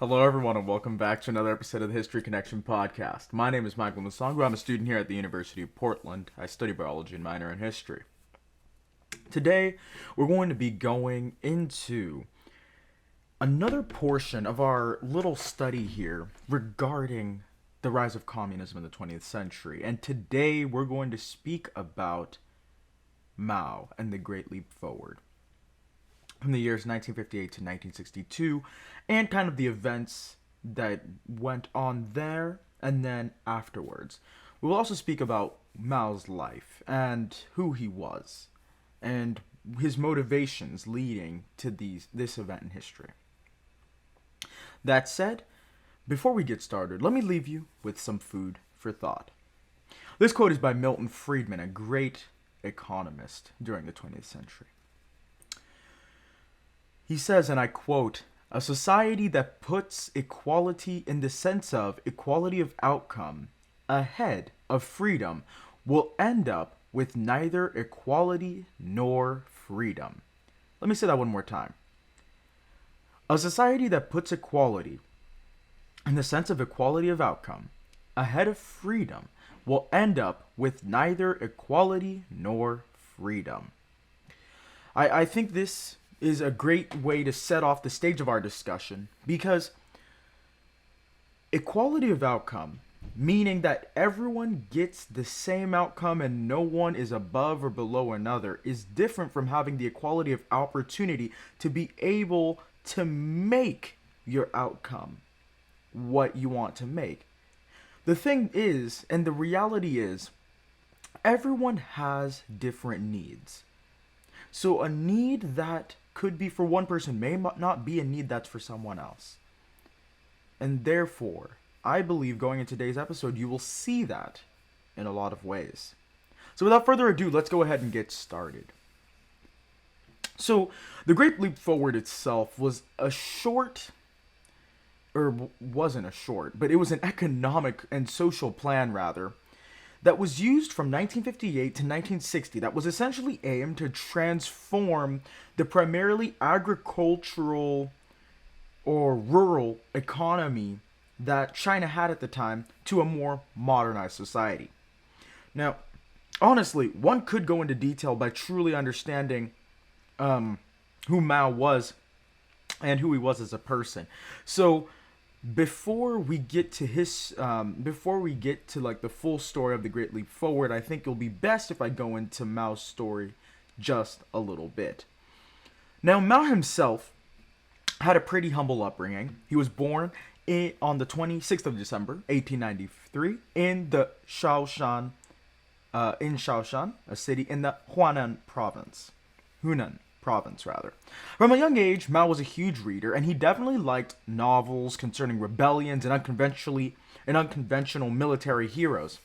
Hello, everyone, and welcome back to another episode of the History Connection podcast. My name is Michael Musongo. I'm a student here at the University of Portland. I study biology and minor in history. Today, we're going to be going into another portion of our little study here regarding the rise of communism in the 20th century. And today, we're going to speak about Mao and the Great Leap Forward from the years 1958 to 1962, and kind of the events that went on there and then afterwards. We will also speak about Mao's life and who he was and his motivations leading to this event in history. That said, before we get started, let me leave you with some food for thought. This quote is by Milton Friedman, a great economist during the 20th century. He says, and I quote, "A society that puts equality in the sense of equality of outcome ahead of freedom will end up with neither equality nor freedom." Let me say that one more time. A society that puts equality in the sense of equality of outcome ahead of freedom will end up with neither equality nor freedom. I think this is a great way to set off the stage of our discussion, because equality of outcome, meaning that everyone gets the same outcome and no one is above or below another, is different from having the equality of opportunity to be able to make your outcome what you want to make. The thing is, and the reality is, everyone has different needs. So a need that could be for one person may not be a need that's for someone else. And therefore, I believe going into today's episode, you will see that in a lot of ways. So without further ado, let's go ahead and get started. So the Great Leap Forward itself was a short, or wasn't a short, but it was an economic and social plan, rather, that was used from 1958 to 1960 that was essentially aimed to transform the primarily agricultural or rural economy that China had at the time to a more modernized society. Now, honestly, one could go into detail by truly understanding who Mao was and who he was as a person. So before we get to like the full story of the Great Leap Forward, I think it'll be best if I go into Mao's story just a little bit. Now, Mao himself had a pretty humble upbringing. He was born on the 26th of December, 1893, in Shaoshan, a city in the Hunan province. From a young age, Mao was a huge reader, and he definitely liked novels concerning rebellions and unconventional military heroes.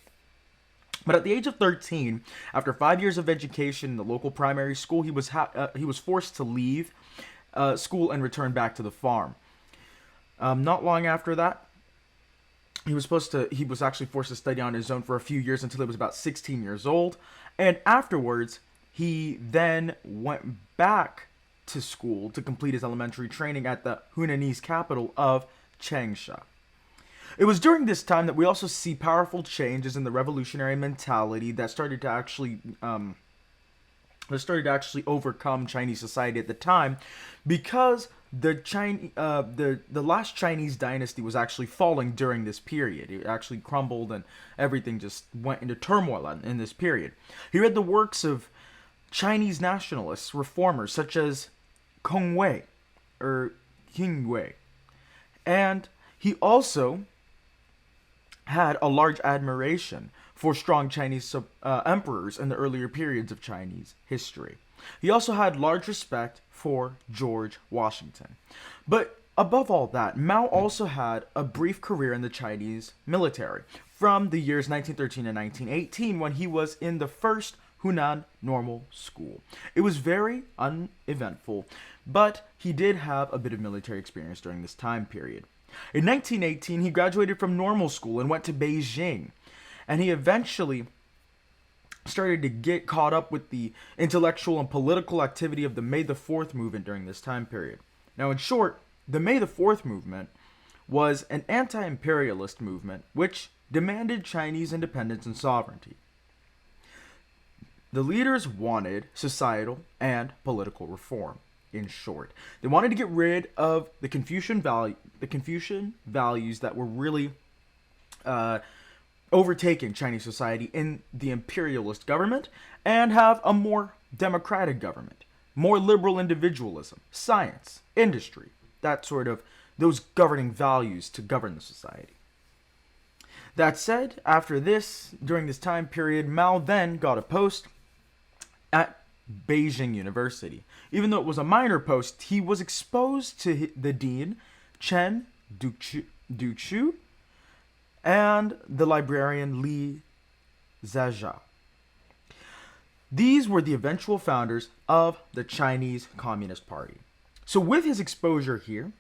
But at the age of 13, after 5 years of education in the local primary school, he was forced to leave school and return back to the farm. Not long after that, he was actually forced to study on his own for a few years until he was about 16 years old, and afterwards, he then went back to school to complete his elementary training at the Hunanese capital of Changsha. It was during this time that we also see powerful changes in the revolutionary mentality that started to actually overcome Chinese society at the time, because the last Chinese dynasty was actually falling during this period. It actually crumbled and everything just went into turmoil in this period. He read the works of Chinese nationalists, reformers such as Kong Wei or King Wei, and he also had a large admiration for strong Chinese emperors in the earlier periods of Chinese history. He also had large respect for George Washington. But above all that, Mao also had a brief career in the Chinese military from the years 1913 and 1918, when he was in the first Hunan Normal School. It was very uneventful, but he did have a bit of military experience during this time period. In 1918, he graduated from normal school and went to Beijing, and he eventually started to get caught up with the intellectual and political activity of the May the 4th movement during this time period. Now, in short, the May the 4th movement was an anti-imperialist movement which demanded Chinese independence and sovereignty. The leaders wanted societal and political reform. In short, they wanted to get rid of the Confucian values that were really overtaking Chinese society in the imperialist government, and have a more democratic government, more liberal individualism, science, industry, that sort of those governing values to govern the society. That said, after this, during this time period, Mao then got a post at Beijing University. Even though it was a minor post, he was exposed to the dean, Chen Duqiu, and the librarian Li Zhezha. These were the eventual founders of the Chinese Communist Party. So with his exposure here,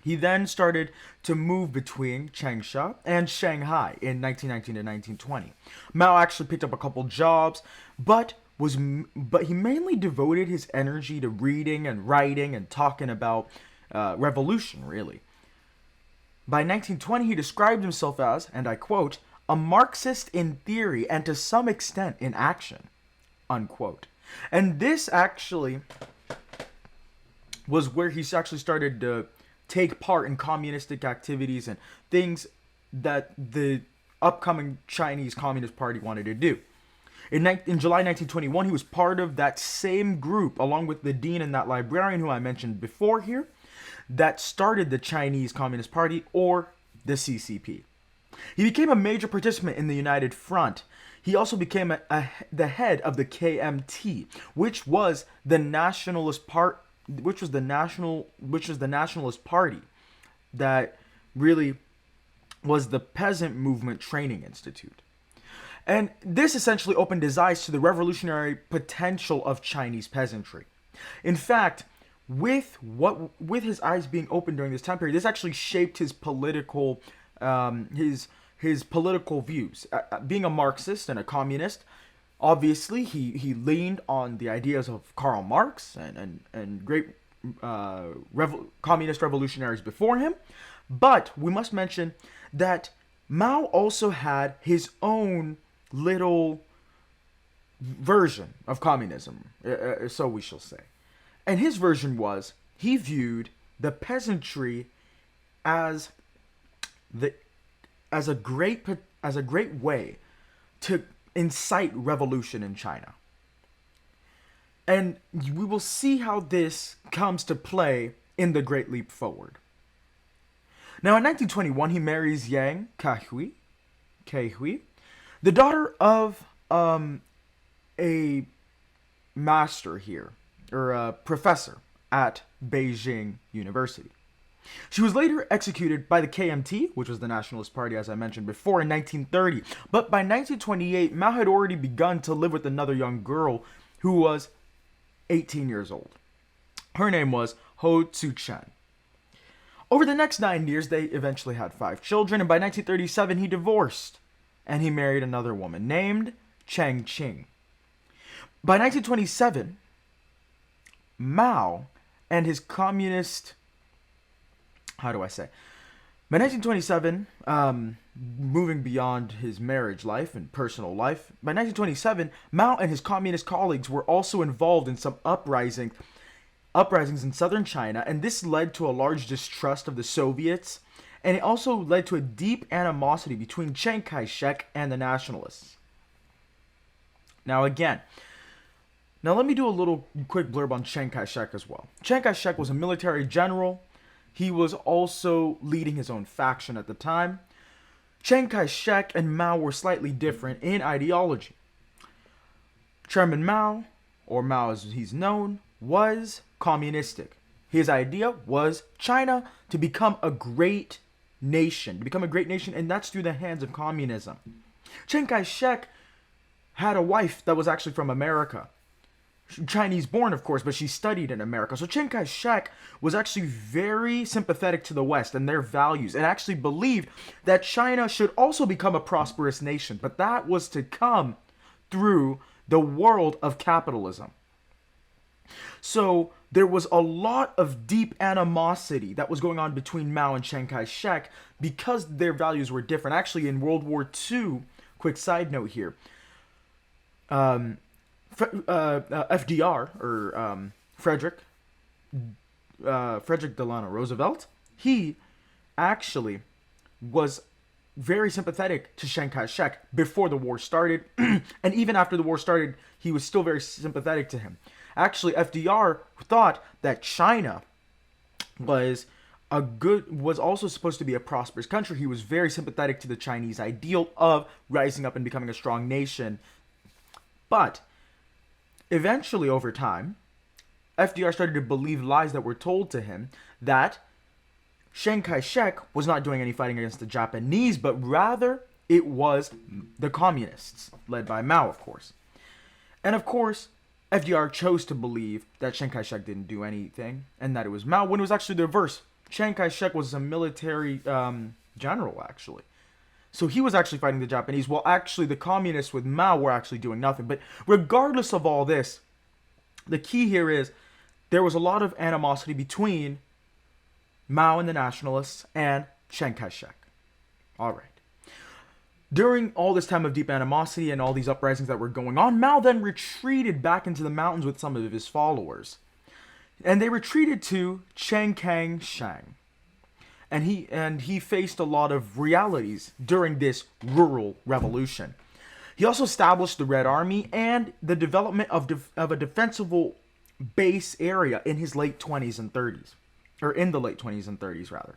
he then started to move between Changsha and Shanghai in 1919 to 1920. Mao actually picked up a couple jobs, but he mainly devoted his energy to reading and writing and talking about revolution, really. By 1920, he described himself as, and I quote, a Marxist in theory and to some extent in action, unquote. And this actually was where he actually started to take part in communistic activities and things that the upcoming Chinese Communist Party wanted to do. In July 1921, he was part of that same group, along with the dean and that librarian who I mentioned before here, that started the Chinese Communist Party, or the CCP. He became a major participant in the United Front. He also became the head of the KMT, which was the nationalist party that really was the peasant movement training institute. And this essentially opened his eyes to the revolutionary potential of Chinese peasantry. In fact, with his eyes being opened during this time period, this actually shaped his political his political views. Being a Marxist and a communist, obviously he leaned on the ideas of Karl Marx and great communist revolutionaries before him. But we must mention that Mao also had his own little version of communism, so we shall say. And his version was, he viewed the peasantry as a great way to incite revolution in China. And we will see how this comes to play in the Great Leap Forward. Now, in 1921, he marries Yang Keihui, the daughter of a master here, or a professor at Beijing University. She was later executed by the KMT, which was the Nationalist Party, as I mentioned before, in 1930. But by 1928, Mao had already begun to live with another young girl who was 18 years old. Her name was Ho Tzu-chen. Over the next 9 years, they eventually had 5 children, and by 1937, he divorced, and he married another woman named Chang Qing. By 1927, Mao and his communist... By 1927, moving beyond his marriage life and personal life, by 1927, Mao and his communist colleagues were also involved in some uprisings in southern China, and this led to a large distrust of the Soviets, and it also led to a deep animosity between Chiang Kai-shek and the nationalists. Now let me do a little quick blurb on Chiang Kai-shek as well. Chiang Kai-shek was a military general. He was also leading his own faction at the time. Chiang Kai-shek and Mao were slightly different in ideology. Chairman Mao, or Mao as he's known, was communistic. His idea was China to become a great nation, and that's through the hands of communism. Chiang Kai-shek had a wife that was actually from America. Chinese born, of course, but she studied in America. So Chiang Kai-shek was actually very sympathetic to the West and their values, and actually believed that China should also become a prosperous nation, but that was to come through the world of capitalism. So there was a lot of deep animosity that was going on between Mao and Chiang Kai-shek because their values were different. Actually, in World War II, quick side note here, FDR, or Frederick Delano Roosevelt, he actually was very sympathetic to Chiang Kai-shek before the war started, and even after the war started, he was still very sympathetic to him. Actually, FDR thought that China was was also supposed to be a prosperous country. He was very sympathetic to the Chinese ideal of rising up and becoming a strong nation. But eventually, over time, FDR started to believe lies that were told to him that Chiang Kai-shek was not doing any fighting against the Japanese, but rather it was the communists, led by Mao, of course. And of course, FDR chose to believe that Chiang Kai-shek didn't do anything, and that it was Mao, when it was actually the reverse. Chiang Kai-shek was a military general, actually. So he was actually fighting the Japanese, while actually the communists with Mao were actually doing nothing. But regardless of all this, the key here is there was a lot of animosity between Mao and the nationalists and Chiang Kai-shek. All right. During all this time of deep animosity and all these uprisings that were going on, Mao then retreated back into the mountains with some of his followers. And they retreated to Chiang. And he faced a lot of realities during this rural revolution. He also established the Red Army and the development of a defensible base area in his late 20s and 30s. Or in the late 20s and 30s, rather.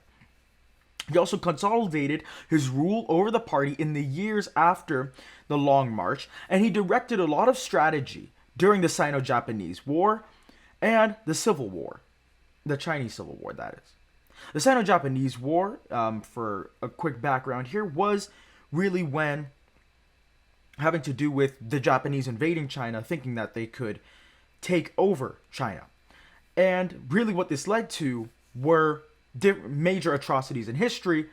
He also consolidated his rule over the party in the years after the Long March, and he directed a lot of strategy during the Sino-Japanese War and the Civil War. The Chinese Civil War, that is. The Sino-Japanese War, for a quick background here, was really when having to do with the Japanese invading China, thinking that they could take over China. And really what this led to were major atrocities in history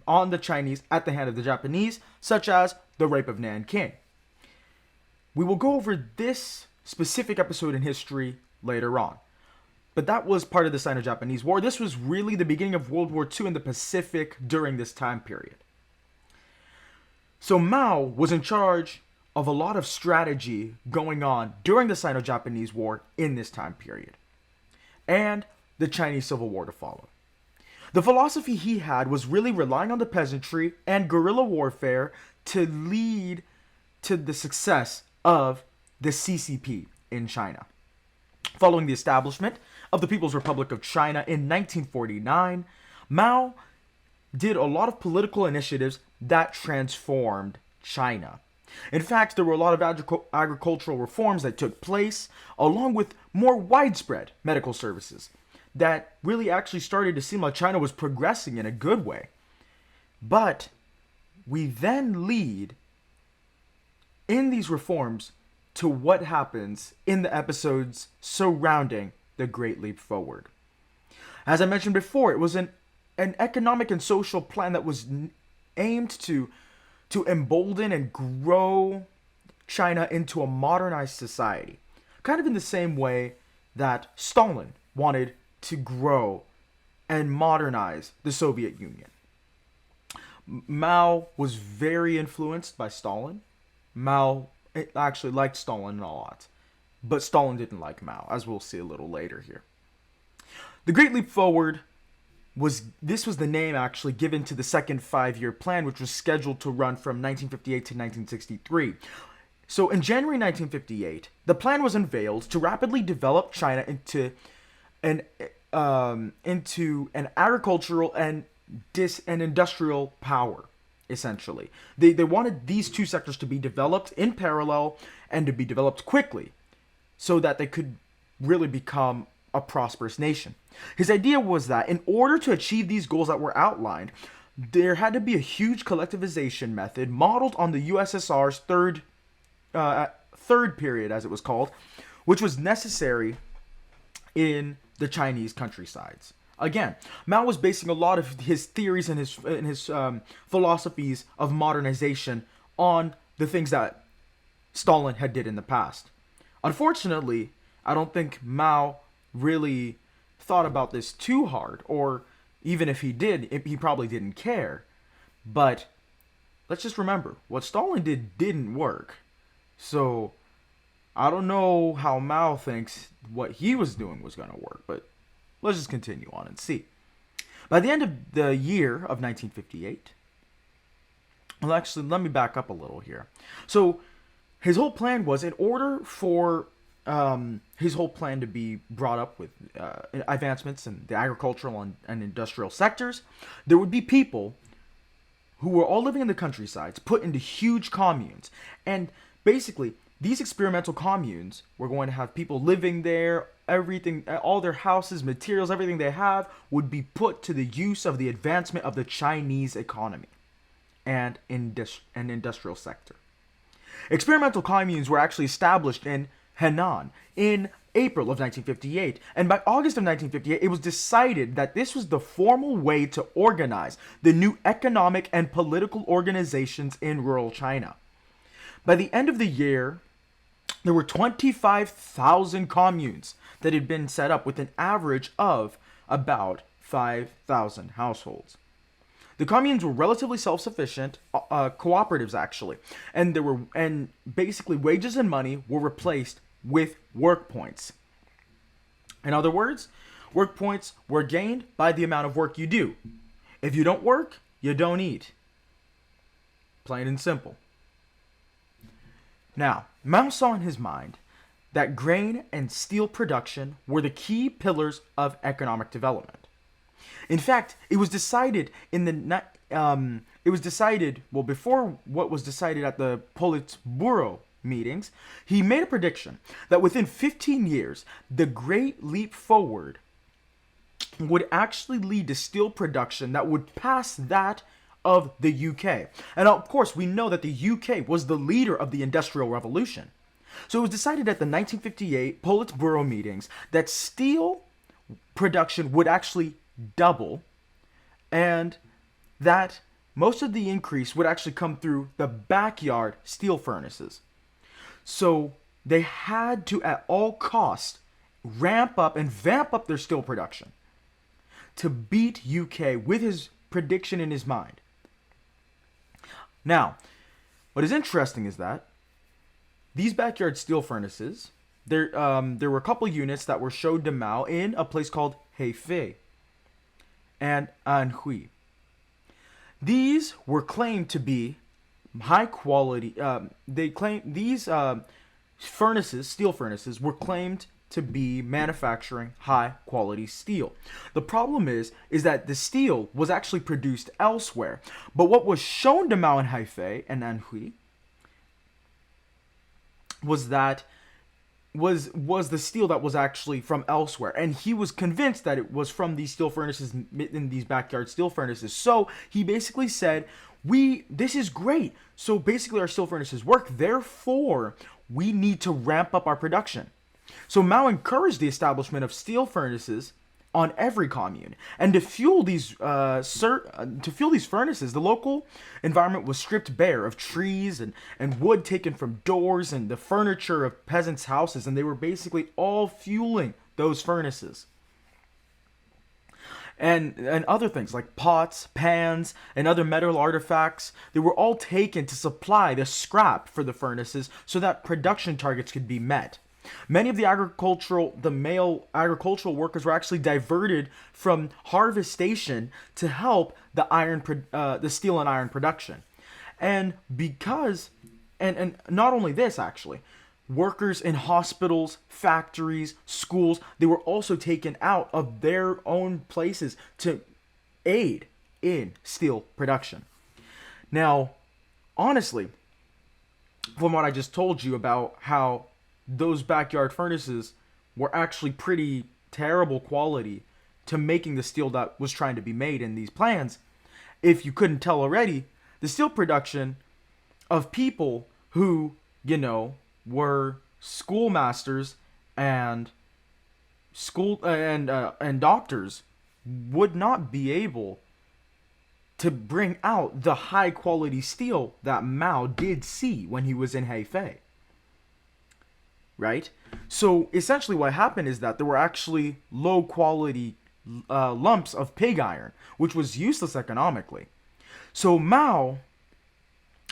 on the Chinese at the hand of the Japanese, such as the rape of Nanking. We will go over this specific episode in history later on. But that was part of the Sino-Japanese War. This was really the beginning of World War II in the Pacific during this time period. So Mao was in charge of a lot of strategy going on during the Sino-Japanese War in this time period. And the Chinese Civil War to follow. The philosophy he had was really relying on the peasantry and guerrilla warfare to lead to the success of the CCP in China. Following the establishment of the People's Republic of China in 1949, Mao did a lot of political initiatives that transformed China. In fact, there were a lot of agricultural reforms that took place, along with more widespread medical services that really actually started to seem like China was progressing in a good way. But we then lead in these reforms to what happens in the episodes surrounding the Great Leap Forward. As I mentioned before, it was an economic and social plan that was aimed to embolden and grow China into a modernized society. Kind of in the same way that Stalin wanted to grow and modernize the Soviet Union. Mao was very influenced by Stalin. Mao actually liked Stalin a lot, but Stalin didn't like Mao, as we'll see a little later here. The Great Leap Forward was the name actually given to the second five-year plan, which was scheduled to run from 1958 to 1963. So in January 1958, the plan was unveiled to rapidly develop China into an agricultural and industrial power, essentially. They wanted these two sectors to be developed in parallel and to be developed quickly so that they could really become a prosperous nation. His idea was that in order to achieve these goals that were outlined, there had to be a huge collectivization method modeled on the USSR's third period, as it was called, which was necessary in the Chinese countrysides. Again, Mao was basing a lot of his theories and his philosophies of modernization on the things that Stalin had did in the past. Unfortunately, I don't think Mao really thought about this too hard, or even if he did, he probably didn't care. But let's just remember, what Stalin didn't work. So I don't know how Mao thinks what he was doing was going to work, but let's just continue on and see. By the end of the year of 1958, well, actually, let me back up a little here. So his whole plan was, in order for his whole plan to be brought up with advancements in the agricultural and industrial sectors, there would be people who were all living in the countrysides put into huge communes. And basically, these experimental communes were going to have people living there, everything, all their houses, materials, everything they have would be put to the use of the advancement of the Chinese economy and industrial sector. Experimental communes were actually established in Henan in April of 1958, and by August of 1958, it was decided that this was the formal way to organize the new economic and political organizations in rural China. By the end of the year, there were 25,000 communes that had been set up with an average of about 5,000 households. The communes were relatively self-sufficient, cooperatives actually, and basically wages and money were replaced with work points. In other words, work points were gained by the amount of work you do. If you don't work, you don't eat. Plain and simple. Now, Mao saw in his mind that grain and steel production were the key pillars of economic development. In fact, it was decided before what was decided at the Politburo meetings, he made a prediction that within 15 years, the Great Leap Forward would actually lead to steel production that would pass that of the UK. And of course, we know that the UK was the leader of the Industrial Revolution. So it was decided at the 1958 Politburo meetings that steel production would actually double, and that most of the increase would actually come through the backyard steel furnaces. So they had to, at all costs, ramp up and vamp up their steel production to beat UK with his prediction in his mind. Now, what is interesting is that these backyard steel furnaces, there were a couple units that were showed to Mao in a place called Hefei and Anhui. These were claimed to be high quality. They claim these steel furnaces, were claimed to be manufacturing high quality steel. The problem is that the steel was actually produced elsewhere. But what was shown to Mao in Hefei and Anhui was the steel that was actually from elsewhere, and he was convinced that it was from these steel furnaces, in these backyard steel furnaces. So he basically said, this is great, so basically our steel furnaces work, therefore we need to ramp up our production. So Mao encouraged the establishment of steel furnaces on every commune, and to fuel these furnaces, the local environment was stripped bare of trees and wood taken from doors and the furniture of peasants' houses, and they were basically all fueling those furnaces. And other things like pots, pans, and other metal artifacts, they were all taken to supply the scrap for the furnaces so that production targets could be met. Many of the male agricultural workers were actually diverted from harvest station to help the steel and iron production. And and not only this, actually, workers in hospitals, factories, schools, they were also taken out of their own places to aid in steel production. Now, honestly, from what I just told you about how those backyard furnaces were actually pretty terrible quality to making the steel that was trying to be made in these plans, if you couldn't tell already, the steel production of people who, were schoolmasters and doctors would not be able to bring out the high quality steel that Mao did see when he was in Hefei. right? So essentially what happened is that there were actually low quality lumps of pig iron, which was useless economically. So Mao,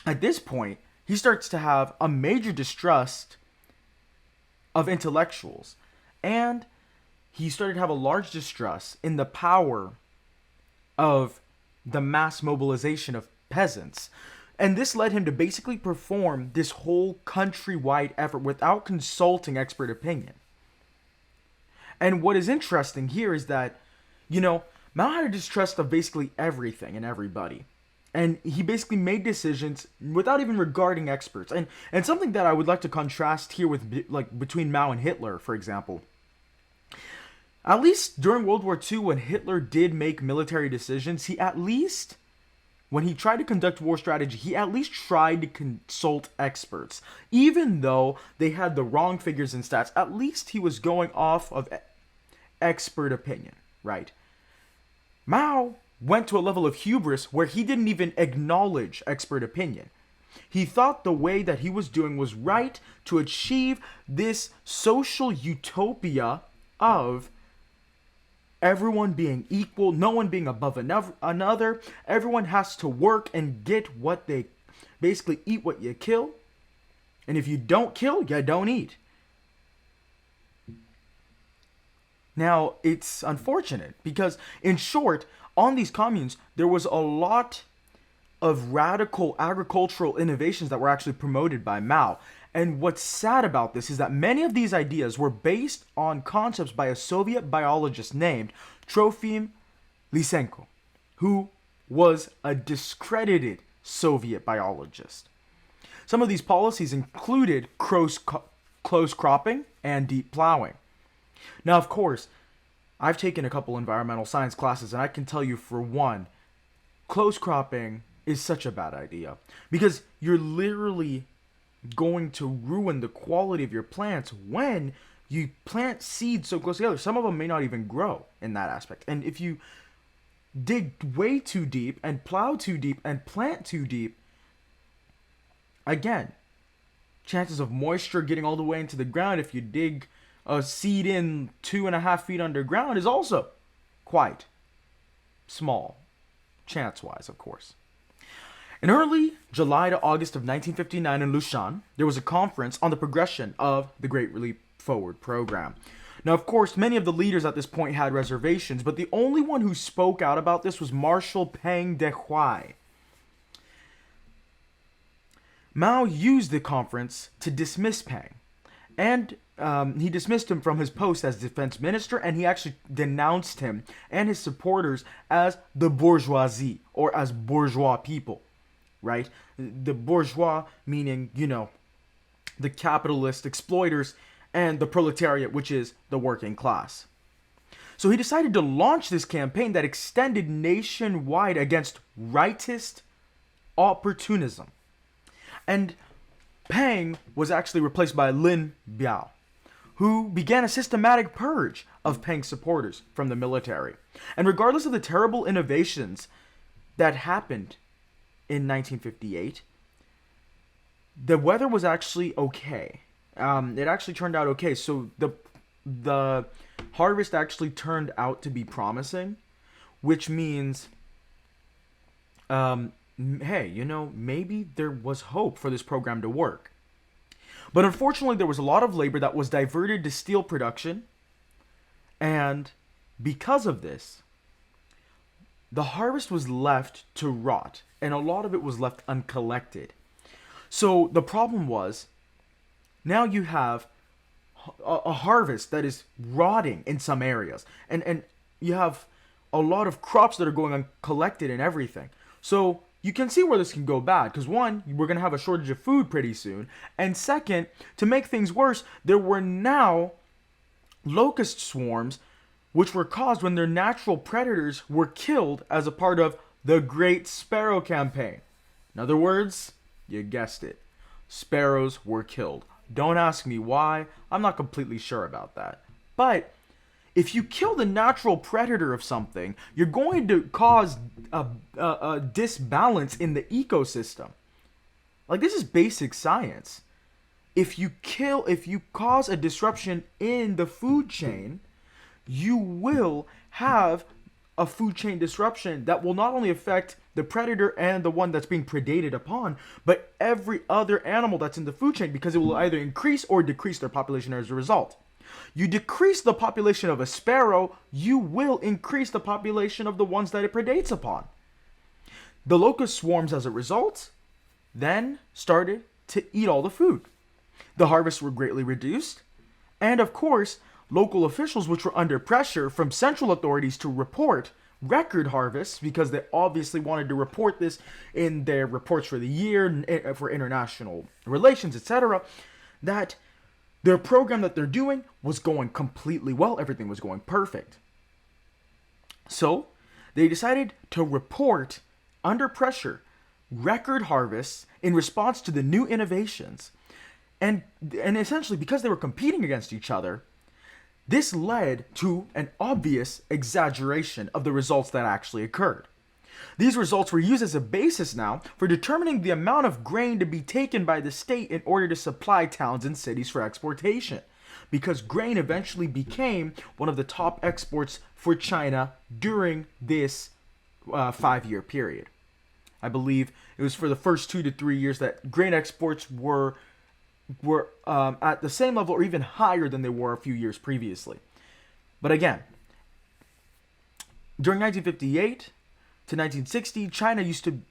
at this point, he starts to have a major distrust of intellectuals. And he started to have a large distrust in the power of the mass mobilization of peasants. And this led him to basically perform this whole countrywide effort without consulting expert opinion. And what is interesting here is that, Mao had a distrust of basically everything and everybody. And he basically made decisions without even regarding experts. And something that I would like to contrast here with, like, between Mao and Hitler, for example. At least during World War II, when Hitler did make military decisions, when he tried to conduct war strategy, he at least tried to consult experts. Even though they had the wrong figures and stats, at least he was going off of expert opinion, right? Mao went to a level of hubris where he didn't even acknowledge expert opinion. He thought the way that he was doing was right to achieve this social utopia of everyone being equal, no one being above another. Everyone has to work and get what they basically eat what you kill. And if you don't kill, you don't eat. Now, it's unfortunate because, in short, on these communes, there was a lot of radical agricultural innovations that were actually promoted by Mao. And what's sad about this is that many of these ideas were based on concepts by a Soviet biologist named Trofim Lysenko, who was a discredited Soviet biologist. Some of these policies included close cropping and deep plowing. Now, of course, I've taken a couple environmental science classes, and I can tell you, for one, close cropping is such a bad idea because you're literally going to ruin the quality of your plants when you plant seeds so close together. Some of them may not even grow in that aspect. And if you dig way too deep and plow too deep and plant too deep, again, chances of moisture getting all the way into the ground if you dig a seed in 2.5 feet underground is also quite small, chance-wise, of course. In early July to August of 1959 in Lushan, there was a conference on the progression of the Great Leap Forward program. Now, of course, many of the leaders at this point had reservations, but the only one who spoke out about this was Marshal Peng Dehuai. Mao used the conference to dismiss Peng, and he dismissed him from his post as defense minister, and he actually denounced him and his supporters as the bourgeoisie, or as bourgeois people, right? The bourgeois meaning, the capitalist exploiters, and the proletariat, which is the working class. So he decided to launch this campaign that extended nationwide against rightist opportunism. And Peng was actually replaced by Lin Biao, who began a systematic purge of Peng's supporters from the military. And regardless of the terrible innovations that happened in 1958, the weather was actually okay. It actually turned out okay. So the harvest actually turned out to be promising, which means, hey, maybe there was hope for this program to work. But unfortunately, there was a lot of labor that was diverted to steel production, and because of this, the harvest was left to rot, and a lot of it was left uncollected. So the problem was, now you have a harvest that is rotting in some areas, and you have a lot of crops that are going uncollected and everything. So you can see where this can go bad, because one, we're going to have a shortage of food pretty soon, and second, to make things worse, there were now locust swarms which were caused when their natural predators were killed as a part of the Great Sparrow Campaign. In other words, you guessed it, sparrows were killed. Don't ask me why, I'm not completely sure about that. But if you kill the natural predator of something, you're going to cause a disbalance in the ecosystem. Like, this is basic science. if you cause a disruption in the food chain, you will have a food chain disruption that will not only affect the predator and the one that's being predated upon, but every other animal that's in the food chain, because it will either increase or decrease their population as a result. You decrease the population of a sparrow, you will increase the population of the ones that it predates upon. The locust swarms, as a result, then started to eat all the food. The harvests were greatly reduced, and of course, local officials, which were under pressure from central authorities to report record harvests, because they obviously wanted to report this in their reports for the year, for international relations, etc., that their program that they're doing was going completely well. Everything was going perfect. So they decided to report, under pressure, record harvests in response to the new innovations. And essentially, because they were competing against each other, this led to an obvious exaggeration of the results that actually occurred. These results were used as a basis now for determining the amount of grain to be taken by the state in order to supply towns and cities for exportation, because grain eventually became one of the top exports for China during this 5-year period. I believe it was for the first 2 to 3 years that grain exports were at the same level or even higher than they were a few years previously. But again, during 1958 to 1960, China used to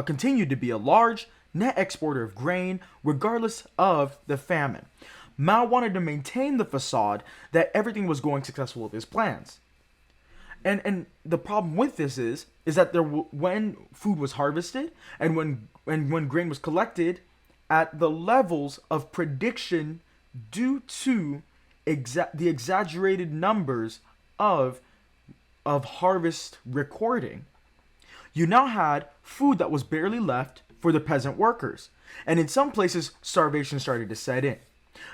continued to be a large net exporter of grain regardless of the famine. Mao wanted to maintain the facade that everything was going successful with his plans. And the problem with this is that when food was harvested and when grain was collected at the levels of prediction due to the exaggerated numbers of harvest recording, you now had food that was barely left for the peasant workers. And in some places, starvation started to set in.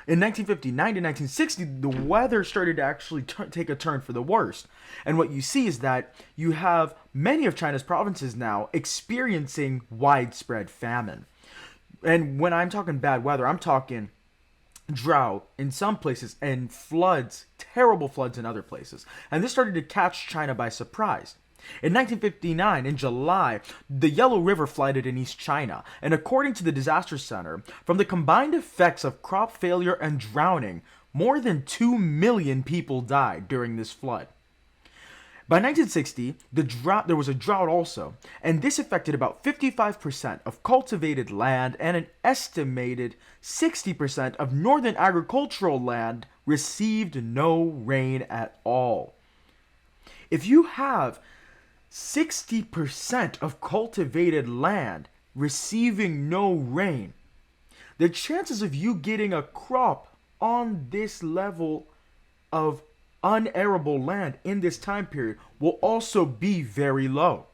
In 1959 to 1960, the weather started to actually take a turn for the worst. And what you see is that you have many of China's provinces now experiencing widespread famine. And when I'm talking bad weather, I'm talking drought in some places and floods, terrible floods in other places. And this started to catch China by surprise. In 1959, in July, the Yellow River flooded in East China, and according to the Disaster Center, from the combined effects of crop failure and drowning, more than 2 million people died during this flood. By 1960, there was a drought also, and this affected about 55% of cultivated land, and an estimated 60% of northern agricultural land received no rain at all. If you have 60% of cultivated land receiving no rain, the chances of you getting a crop on this level of unarable land in this time period will also be very low.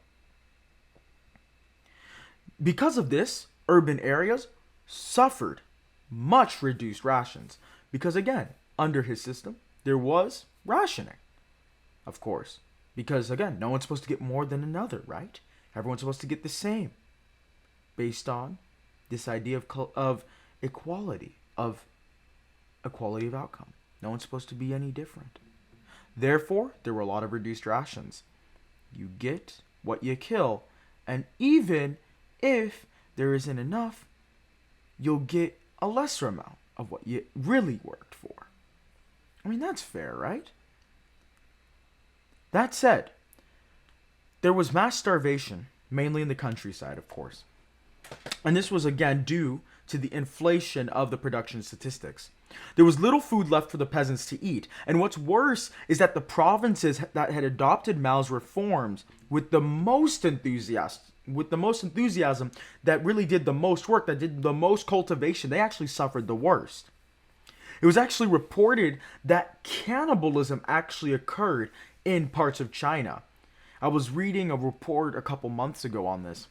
Because of this, urban areas suffered much reduced rations, because again, under his system, there was rationing, of course. Because again, no one's supposed to get more than another, right? Everyone's supposed to get the same, based on this idea of equality of outcome. No one's supposed to be any different. Therefore, there were a lot of reduced rations. You get what you kill, and even if there isn't enough, you'll get a lesser amount of what you really worked for. I mean, that's fair, right? That said, there was mass starvation, mainly in the countryside, of course. And this was again due to the inflation of the production statistics. There was little food left for the peasants to eat. And what's worse is that the provinces that had adopted Mao's reforms with the most enthusiasm, that really did the most work, that did the most cultivation, they actually suffered the worst. It was actually reported that cannibalism actually occurred in parts of China. I was reading a report a couple months ago on this.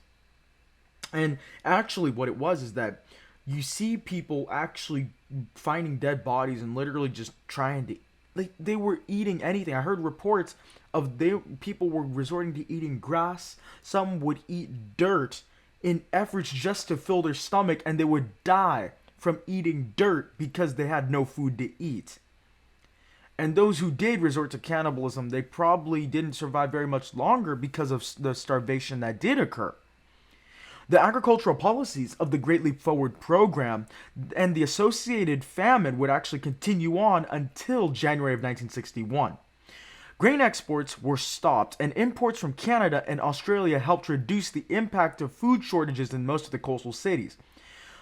And actually what it was is that you see people actually finding dead bodies and literally just trying to, they were eating anything. I heard reports of people were resorting to eating grass. Some would eat dirt in efforts just to fill their stomach, and they would die from eating dirt because they had no food to eat. And those who did resort to cannibalism, they probably didn't survive very much longer because of the starvation that did occur. The agricultural policies of the Great Leap Forward program and the associated famine would actually continue on until January of 1961. Grain exports were stopped, and imports from Canada and Australia helped reduce the impact of food shortages in most of the coastal cities.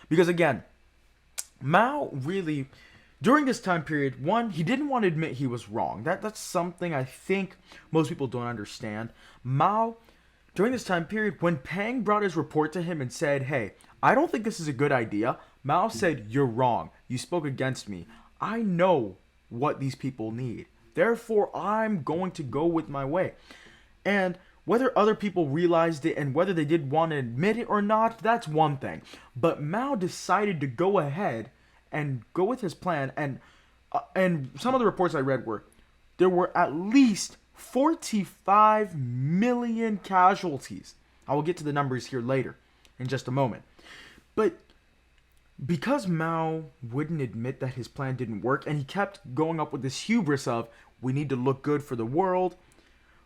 Because again, Mao really, during this time period, one, he didn't want to admit he was wrong. That's something I think most people don't understand. Mao, during this time period, when Peng brought his report to him and said, hey, I don't think this is a good idea, Mao said, you're wrong. You spoke against me. I know what these people need. Therefore, I'm going to go with my way. And whether other people realized it and whether they did want to admit it or not, that's one thing. But Mao decided to go ahead and go with his plan. And some of the reports I read were there were at least 45 million casualties. I will get to the numbers here later in just a moment. But because Mao wouldn't admit that his plan didn't work, and he kept going up with this hubris of, we need to look good for the world,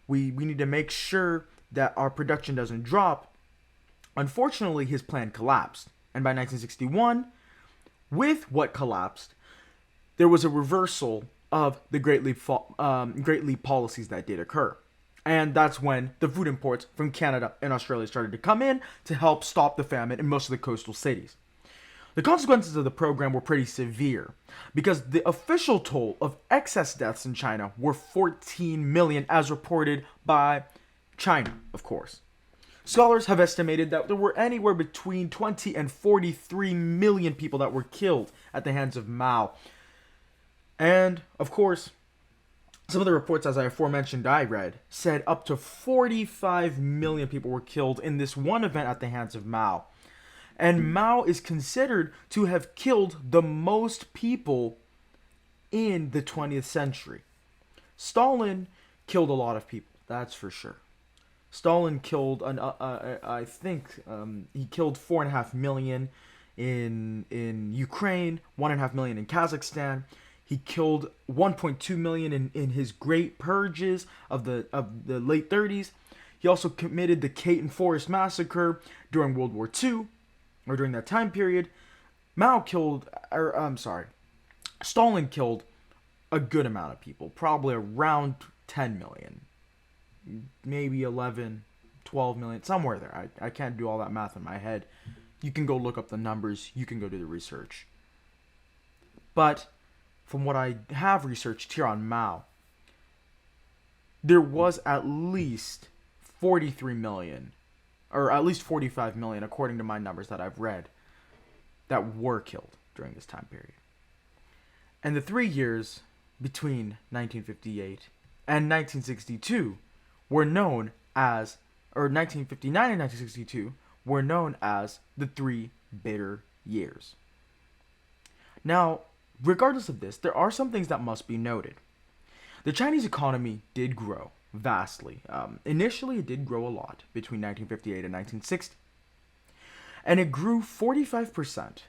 we need to make sure that our production doesn't drop, unfortunately his plan collapsed. And by 1961, with what collapsed, there was a reversal of the Great Leap policies that did occur. And that's when the food imports from Canada and Australia started to come in to help stop the famine in most of the coastal cities. The consequences of the program were pretty severe because the official toll of excess deaths in China were 14 million, as reported by China, of course. Scholars have estimated that there were anywhere between 20 and 43 million people that were killed at the hands of Mao. And, of course, some of the reports, as I aforementioned, I read, said up to 45 million people were killed in this one event at the hands of Mao. And Mao is considered to have killed the most people in the 20th century. Stalin killed a lot of people, that's for sure. Stalin killed, I think, he killed 4.5 million in Ukraine, 1.5 million in Kazakhstan. He killed 1.2 million in his great purges of the late 30s. He also committed the Caton Forest Massacre during World War II, or during that time period. Stalin killed a good amount of people, probably around 10 million, maybe 11, 12 million, somewhere there. I can't do all that math in my head. You can go look up the numbers, you can go do the research. But from what I have researched here on Mao, there was at least 43 million, or at least 45 million, according to my numbers that I've read, that were killed during this time period. And the 3 years between 1958 and 1962 were known as, or 1959 and 1962 were known as the 3 bitter years. Now, regardless of this, there are some things that must be noted. The Chinese economy did grow vastly. Initially, it did grow a lot between 1958 and 1960. And it grew 45%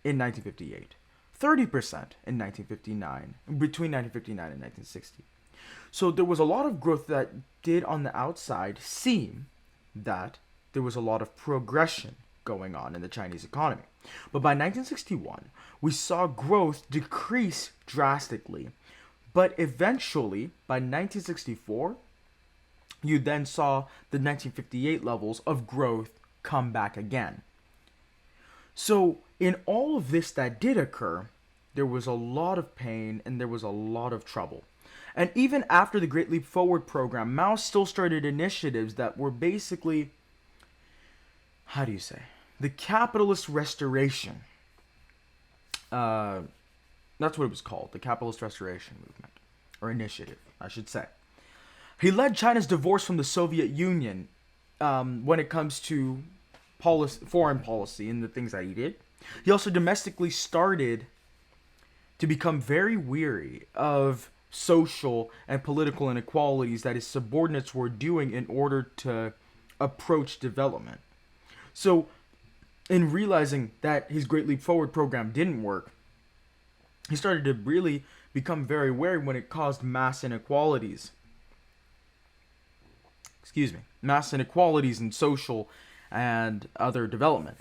in 1958, 30% in 1959, between 1959 and 1960. So there was a lot of growth that did on the outside seem that there was a lot of progression going on in the Chinese economy. But by 1961, we saw growth decrease drastically. But eventually, by 1964, you then saw the 1958 levels of growth come back again. So in all of this that did occur, there was a lot of pain and there was a lot of trouble. And even after the Great Leap Forward program, Mao still started initiatives that were basically, the capitalist restoration. That's what it was called, the capitalist restoration movement, or initiative, I should say. He led China's divorce from the Soviet Union when it comes to foreign policy and the things that he did. He also domestically started to become very weary of social and political inequalities that his subordinates were doing in order to approach development. So in realizing that his Great Leap Forward program didn't work, he started to really become very wary when it caused mass inequalities. Mass inequalities in social and other development.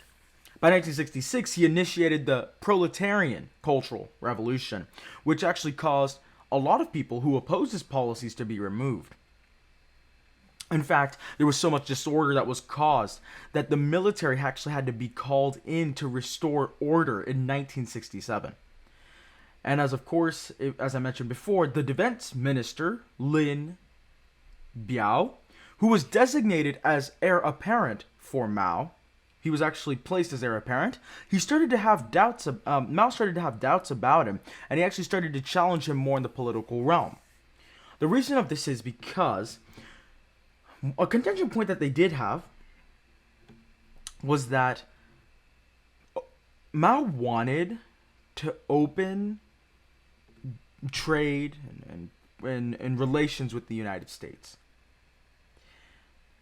By 1966, he initiated the proletarian cultural revolution, which actually caused a lot of people who opposed his policies to be removed. In fact, there was so much disorder that was caused that the military actually had to be called in to restore order in 1967. And as I mentioned before, the defense minister, Lin Biao, who was designated as heir apparent for Mao, he was actually placed as heir apparent. He started to have doubts. Mao started to have doubts about him, and he actually started to challenge him more in the political realm. The reason of this is because a contention point that they did have was that Mao wanted to open trade and relations with the United States.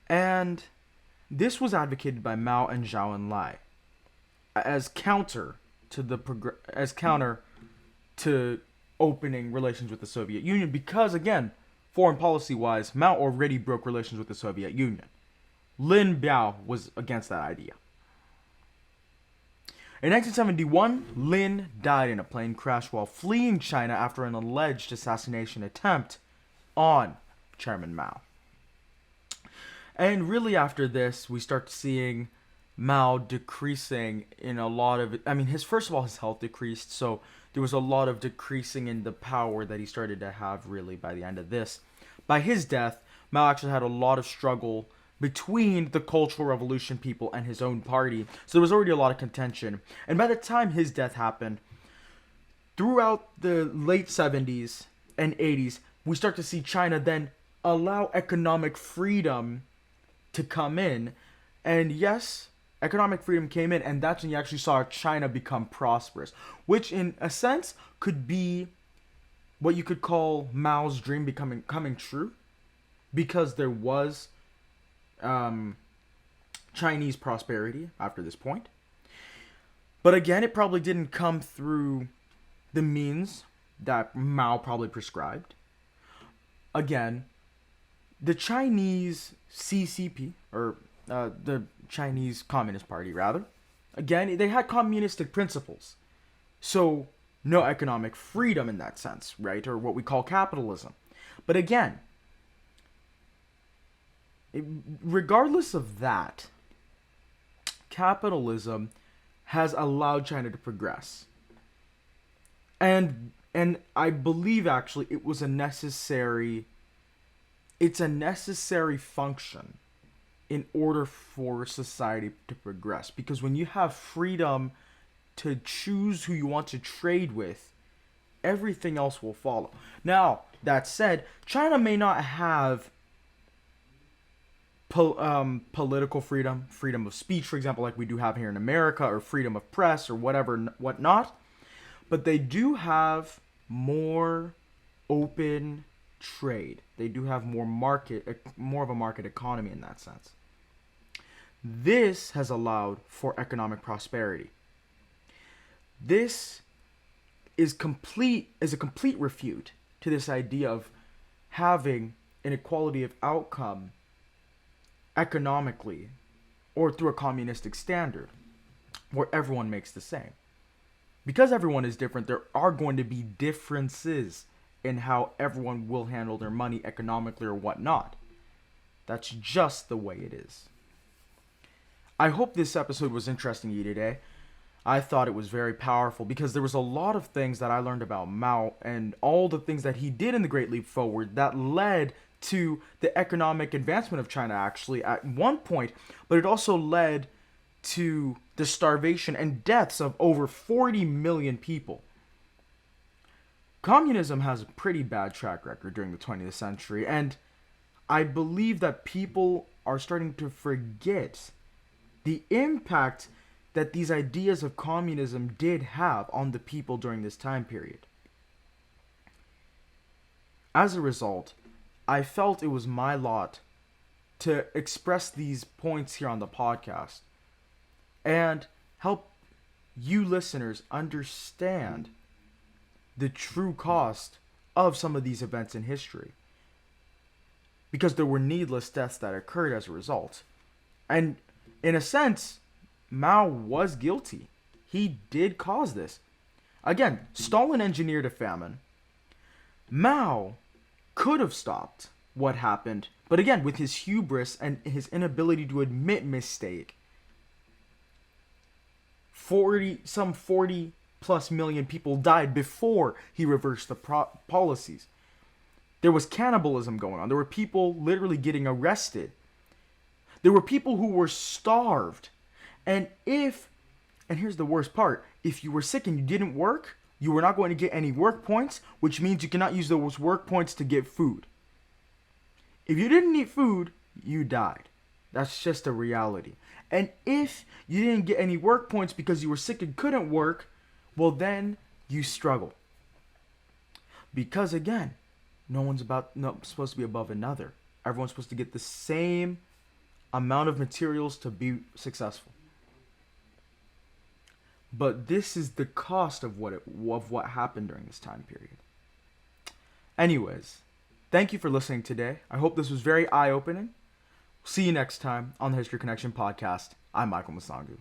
And this was advocated by Mao and Zhou Enlai as counter to opening relations with the Soviet Union, because again, foreign policy wise, Mao already broke relations with the Soviet Union. Lin Biao was against that idea. In 1971, Lin died in a plane crash while fleeing China after an alleged assassination attempt on Chairman Mao. And really after this, we start seeing Mao decreasing in a lot of it. I mean, his health decreased, so there was a lot of decreasing in the power that he started to have really by the end of this. By his death, Mao actually had a lot of struggle between the Cultural Revolution people and his own party. So there was already a lot of contention. And by the time his death happened, throughout the late 70s and 80s, we start to see China then allow economic freedom to come in. And yes, economic freedom came in, and that's when you actually saw China become prosperous, which in a sense could be what you could call Mao's dream coming true, because there was Chinese prosperity after this point. But again, it probably didn't come through the means that Mao probably prescribed. Again, the Chinese CCP, or the Chinese Communist Party rather, again, they had communistic principles. So no economic freedom in that sense, right? Or what we call capitalism. But again, regardless of that, capitalism has allowed China to progress. And I believe actually it's a necessary function in order for society to progress. Because when you have freedom to choose who you want to trade with, everything else will follow. Now, that said, China may not have political freedom of speech, for example, like we do have here in America, or freedom of press, or whatnot. But they do have more open trade. They do have more of a market economy in that sense. This has allowed for economic prosperity. This is a complete refute to this idea of having an equality of outcome economically or through a communistic standard where everyone makes the same. Because everyone is different, there are going to be differences in how everyone will handle their money economically or whatnot. That's just the way it is. I hope this episode was interesting to you today. I thought it was very powerful because there was a lot of things that I learned about Mao and all the things that he did in the Great Leap Forward that led to the economic advancement of China actually at one point, but it also led to the starvation and deaths of over 40 million people. Communism has a pretty bad track record during the 20th century, and I believe that people are starting to forget the impact that these ideas of communism did have on the people during this time period. As a result, I felt it was my lot to express these points here on the podcast. and help you listeners understand the true cost of some of these events in history. Because there were needless deaths that occurred as a result. And in a sense, Mao was guilty. He did cause this. Again, Stalin engineered a famine. Mao could have stopped what happened, but again, with his hubris and his inability to admit mistake, 40 plus million people died before he reversed the policies. There was cannibalism going on. There were people literally getting arrested. There were people who were starved. And here's the worst part, if you were sick and you didn't work, you were not going to get any work points, which means you cannot use those work points to get food. If you didn't eat food, you died. That's just a reality. And if you didn't get any work points because you were sick and couldn't work, well then you struggle. Because again, no one's supposed to be above another. Everyone's supposed to get the same amount of materials to be successful. But this is the cost of what happened during this time period. Anyways, thank you for listening today. I hope this was very eye-opening. See you next time on the History Connection podcast. I'm Michael Masangu.